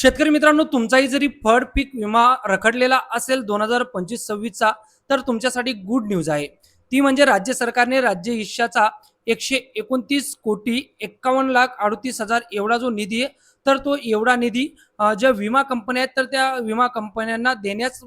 शेतकरी मित्रांनो, तुमचाही जरी फळ पीक विमा रखडलेला असेल 2025-26चा, तर तुमच्यासाठी गुड न्यूज आहे. ती म्हणजे राज्य सरकारने राज्य हिश्शाचा 129,51,38,000 एवढा जो निधी आहे, तर तो एवढा निधी ज्या विमा कंपन्या आहेत, तर त्या विमा कंपन्यांना देण्यास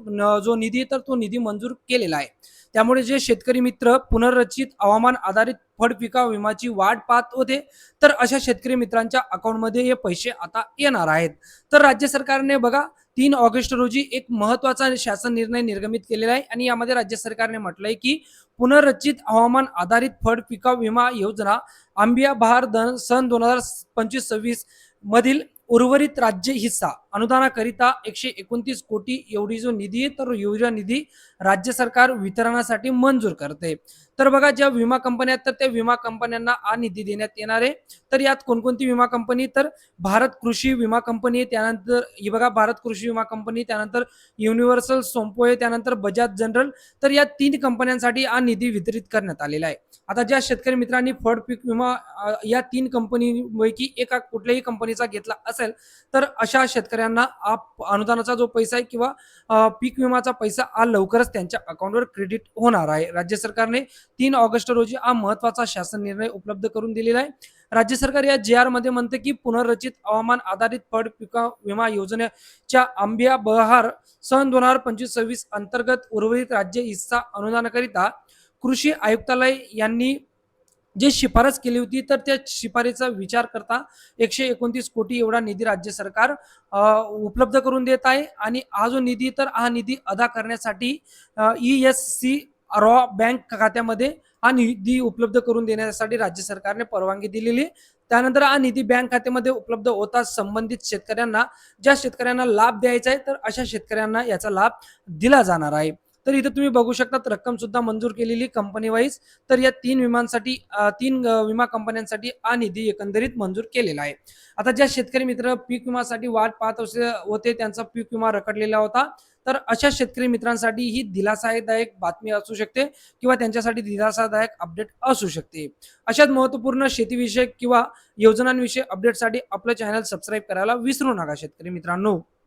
जो निधी आहे, तर तो निधी मंजूर केलेला आहे. त्यामुळे जे शेतकरी मित्र पुनर्रचित हवामान आधारित फळ पिका विमाची वाट पाहत होते, तर अशा शेतकरी मित्रांच्या अकाउंटमध्ये हे पैसे आता येणार आहेत. तर राज्य सरकारने बघा 3 ऑगस्ट रोजी एक महत्त्वाचा शासन निर्णय निर्गमित केलेला आहे आणि यामध्ये राज्य सरकारने म्हटलंय की पुनर्रचित हवामान आधारित फळ पिका विमा योजना आंबिया बहार सन 2025-26 मधील उर्वरित राज्य हिस्सा अनुदानाकरिता 129 कोटी एवढी जो निधी आहे, तर एवढा निधी राज्य सरकार वितरणासाठी मंजूर करते. तर बघा, ज्या विमा कंपन्या आहेत, तर त्या विमा कंपन्यांना हा निधी देण्यात येणार आहे. तर यात कोणकोणती विमा कंपनी, तर भारत कृषी विमा कंपनी, त्यानंतर ही बघा भारत कृषी विमा कंपनी, त्यानंतर युनिव्हर्सल सोम्पो, त्यानंतर बजाज जनरल. तर या 3 कंपन्यांसाठी हा निधी वितरित करण्यात आलेला आहे. आता ज्या शेतकरी मित्रांनी फळ पीक विमा या 3 कंपनीपैकी एका कुठल्याही कंपनीचा घेतला असेल, तर अशा शेतकऱ्यांना अनुदानाचा जो पैसा आहे किंवा पीक विमाचा पैसा हा लवकरच त्यांच्या अकाउंटवर क्रेडिट होणार आहे. राज्य सरकारने 3 ऑगस्ट रोजी हा महत्त्वाचा शासन निर्णय उपलब्ध करून दिलेला आहे. राज्य सरकार या जी-आर मध्ये म्हणते की पुनर्रचित हवामान आधारित फळ पिक विमा योजनेच्या आंबिया बहार सन 2025-26 अंतर्गत उर्वरित राज्य हिस्सा अनुदानाकरिता कृषी आयुक्तालय यांनी जी शिफारस केली होती, तर त्या शिफारसीचा विचार करता 129 कोटी एवढा निधी राज्य सरकार उपलब्ध करून देत आहे. आणि हा जो निधी, तर हा निधी अदा करण्यासाठी ESC रॉ बँक खात्यामध्ये हा निधी उपलब्ध करून देण्यासाठी राज्य सरकारने परवानगी दिलेली आहे. त्यानंतर हा निधी बँक खात्यामध्ये उपलब्ध होताच संबंधित शेतकऱ्यांना, ज्या शेतकऱ्यांना लाभ द्यायचा आहे, तर अशा शेतकऱ्यांना याचा लाभ दिला जाणार आहे. तर इथे तुम्ही बघू शकता रक्कम सुद्धा मंजूर केलेली कंपनी वाईज. तर या 3 विमांसाठी 3 विमा कंपन्यांसाठी हा निधी एकंदरीत मंजूर केलेला आहे. आता ज्या शेतकरी मित्र पीक विमासाठी वाट पाहत होते, त्यांचा पीक विमा रखडलेला होता, तर अशा शेतकरी मित्रांसाठी ही दिलासादायक बातमी असू शकते किंवा त्यांच्यासाठी दिलासादायक अपडेट असू शकते. अशाच महत्त्वपूर्ण शेतीविषयक किंवा योजनांविषयी अपडेटसाठी आपलं चॅनल सबस्क्राईब करायला विसरू नका शेतकरी मित्रांनो.